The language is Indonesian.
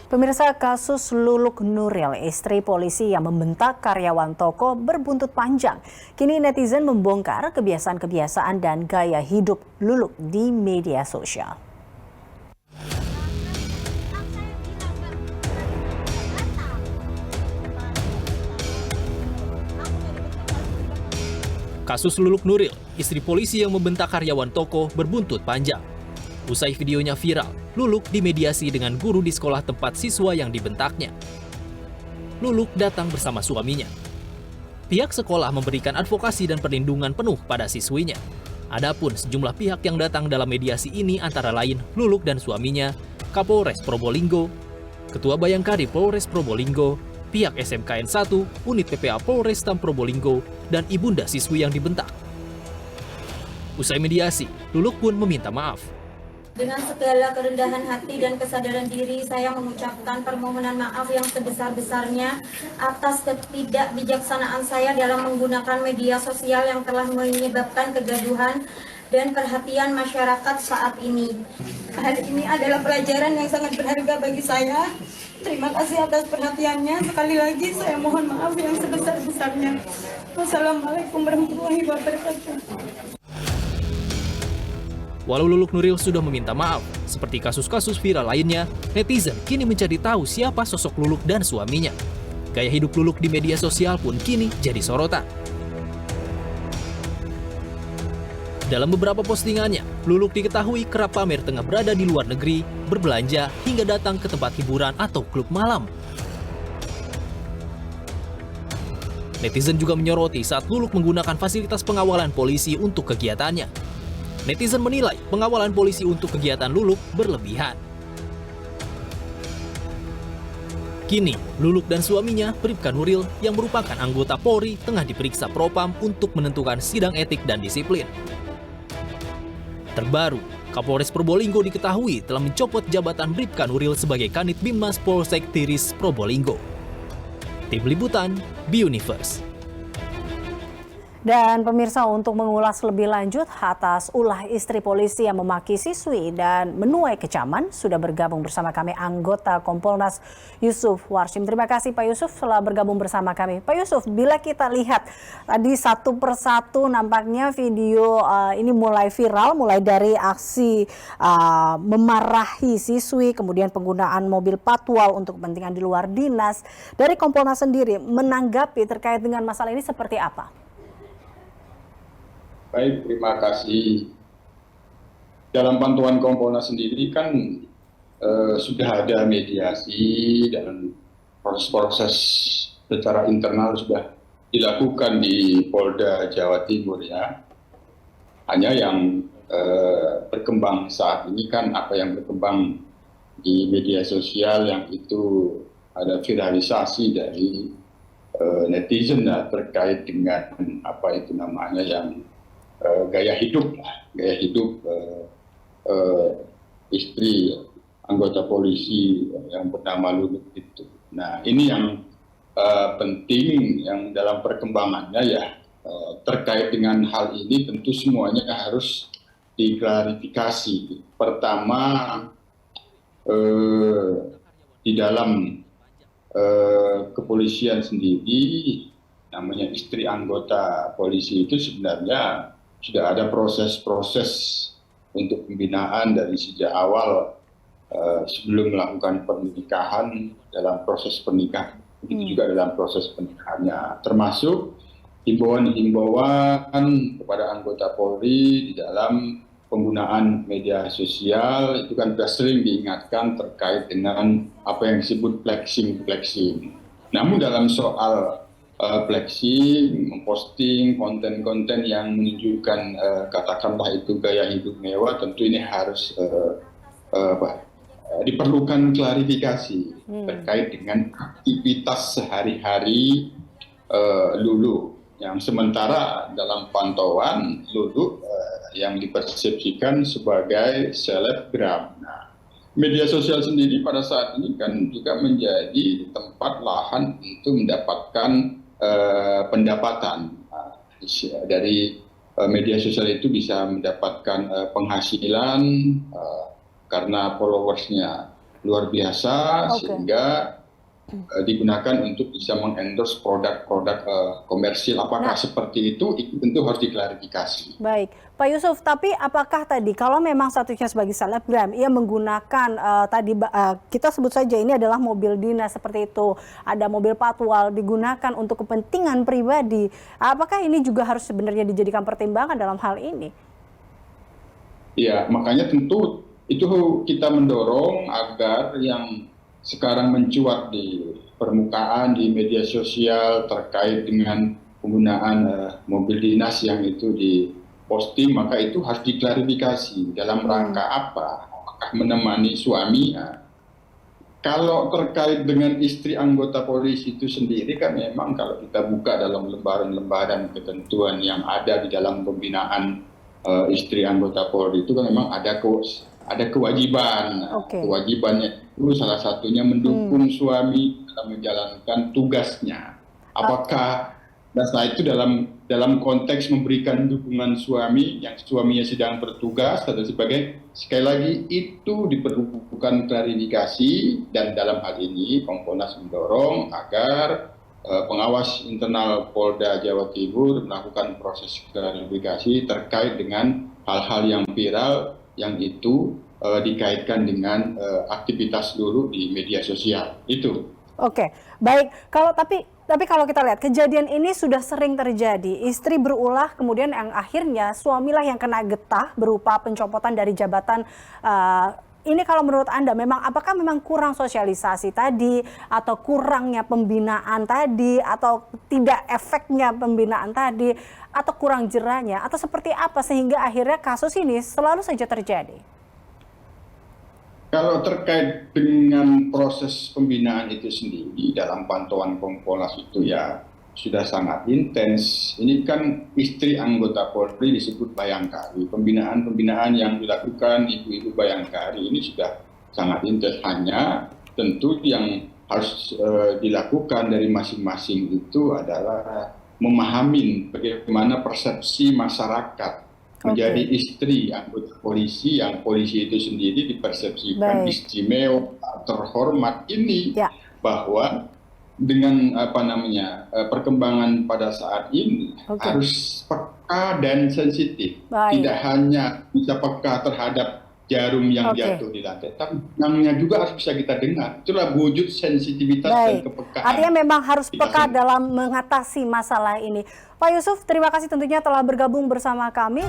Pemirsa, kasus Luluk Nuril, istri polisi yang membentak karyawan toko berbuntut panjang. Kini netizen membongkar kebiasaan-kebiasaan dan gaya hidup Luluk di media sosial. Kasus Luluk Nuril, istri polisi yang membentak karyawan toko berbuntut panjang. Usai videonya viral, Luluk dimediasi dengan guru di sekolah tempat siswa yang dibentaknya. Luluk datang bersama suaminya. Pihak sekolah memberikan advokasi dan perlindungan penuh pada siswinya. Adapun sejumlah pihak yang datang dalam mediasi ini antara lain Luluk dan suaminya, Kapolres Probolinggo, Ketua Bayangkari Polres Probolinggo, pihak SMKN 1, Unit PPA Polrestam Probolinggo, dan ibunda siswi yang dibentak. Usai mediasi, Luluk pun meminta maaf. Dengan segala kerendahan hati dan kesadaran diri, saya mengucapkan permohonan maaf yang sebesar-besarnya atas ketidakbijaksanaan saya dalam menggunakan media sosial yang telah menyebabkan kegaduhan dan perhatian masyarakat saat ini. Hal ini adalah pelajaran yang sangat berharga bagi saya. Terima kasih atas perhatiannya. Sekali lagi saya mohon maaf yang sebesar-besarnya. Wassalamualaikum warahmatullahi wabarakatuh. Walau Luluk Nuril sudah meminta maaf, seperti kasus-kasus viral lainnya, netizen kini mencari tahu siapa sosok Luluk dan suaminya. Gaya hidup Luluk di media sosial pun kini jadi sorotan. Dalam beberapa postingannya, Luluk diketahui kerap pamer tengah berada di luar negeri, berbelanja, hingga datang ke tempat hiburan atau klub malam. Netizen juga menyoroti saat Luluk menggunakan fasilitas pengawalan polisi untuk kegiatannya. Netizen menilai pengawalan polisi untuk kegiatan Luluk berlebihan. Kini, Luluk dan suaminya, Bribka Nuril, yang merupakan anggota Polri, tengah diperiksa Propam untuk menentukan sidang etik dan disiplin. Terbaru, Kapolres Probolinggo diketahui telah mencopot jabatan Bribka Nuril sebagai Kanit Binmas Polsek Tiris Probolinggo. Tim Liputan, B-Universe. Dan pemirsa, untuk mengulas lebih lanjut atas ulah istri polisi yang memaki siswi dan menuai kecaman, sudah bergabung bersama kami anggota Kompolnas Yusuf Warshim. Terima kasih Pak Yusuf telah bergabung bersama kami. Pak Yusuf, bila kita lihat tadi satu persatu nampaknya video ini mulai viral, mulai dari aksi memarahi siswi, kemudian penggunaan mobil patwal untuk kepentingan di luar dinas. Dari Kompolnas sendiri menanggapi terkait dengan masalah ini seperti apa? Baik, terima kasih. Dalam pantauan Kompolnas sendiri kan sudah ada mediasi dan proses-proses secara internal sudah dilakukan di Polda Jawa Timur ya. Hanya yang berkembang saat ini kan apa yang berkembang di media sosial yang itu ada viralisasi dari netizen terkait dengan apa itu namanya yang gaya hidup istri anggota polisi yang bernama Luluk itu. Nah, ini yang penting yang dalam perkembangannya ya terkait dengan hal ini tentu semuanya harus diklarifikasi. Pertama, di dalam kepolisian sendiri namanya istri anggota polisi itu sebenarnya sudah ada proses-proses untuk pembinaan dari sejak awal sebelum melakukan pernikahan, dalam proses pernikahan, begitu juga dalam proses pernikahannya, termasuk himbauan-himbauan kepada anggota Polri di dalam penggunaan media sosial itu kan sudah sering diingatkan terkait dengan apa yang disebut flexing. Namun dalam soal flexing, memposting konten-konten yang menunjukkan katakanlah itu gaya hidup mewah, tentu ini harus diperlukan klarifikasi terkait dengan aktivitas sehari-hari Luluk. Yang sementara dalam pantauan Luluk yang dipersepsikan sebagai selebgram. Nah, media sosial sendiri pada saat ini kan juga menjadi tempat lahan untuk mendapatkan pendapatan. Dari media sosial itu bisa mendapatkan penghasilan karena followersnya luar biasa Oke. sehingga digunakan untuk bisa mengendorse produk-produk komersil. Apakah Nah, seperti itu tentu harus diklarifikasi. baik, Pak Yusuf, tapi apakah tadi kalau memang statusnya sebagai selebgram, ia menggunakan kita sebut saja ini adalah mobil dinas seperti itu, ada mobil patwal digunakan untuk kepentingan pribadi, apakah ini juga harus sebenarnya dijadikan pertimbangan dalam hal ini? Ya, makanya tentu itu kita mendorong agar yang sekarang mencuat di permukaan di media sosial terkait dengan penggunaan mobil dinas yang itu diposting, maka itu harus diklarifikasi dalam rangka apa? Apakah menemani suami? Kalau terkait dengan istri anggota polisi itu sendiri kan memang kalau kita buka dalam lembaran-lembaran ketentuan yang ada di dalam pembinaan istri anggota Polri itu kan memang ada kewajiban. Oke. Kewajibannya itu salah satunya mendukung suami dalam menjalankan tugasnya. Apakah setelah itu dalam konteks memberikan dukungan suami yang suaminya sedang bertugas dan sebagainya, sekali lagi itu diperlukan klarifikasi, dan dalam hal ini Kompolnas mendorong agar pengawas internal Polda Jawa Timur melakukan proses klarifikasi terkait dengan hal-hal yang viral yang itu dikaitkan dengan aktivitas dulu di media sosial itu. Oke, baik. Tapi kalau kita lihat kejadian ini sudah sering terjadi. Istri berulah, kemudian yang akhirnya suamilah yang kena getah berupa pencopotan dari jabatan. Ini kalau menurut Anda, apakah memang kurang sosialisasi tadi, atau kurangnya pembinaan tadi, atau tidak efeknya pembinaan tadi, atau kurang jerahnya, atau seperti apa sehingga akhirnya kasus ini selalu saja terjadi? Kalau terkait dengan proses pembinaan itu sendiri dalam pantauan Kompolnas itu ya sudah sangat intens. Ini kan istri anggota Polri disebut Bayangkari. Pembinaan yang dilakukan ibu-ibu Bayangkari ini sudah sangat intens. Hanya tentu yang harus dilakukan dari masing-masing itu adalah memahami bagaimana persepsi masyarakat menjadi istri anggota polisi, yang polisi itu sendiri dipersepsikan istimewa, terhormat ini, bahwa dengan perkembangan pada saat ini harus peka dan sensitif. Tidak hanya bisa peka terhadap jarum yang jatuh di lantai, tapi benangnya juga harus bisa kita dengar. Itulah wujud sensitivitas dan kepekaan. Artinya memang harus peka dalam mengatasi masalah ini. Pak Yusuf, terima kasih tentunya telah bergabung bersama kami.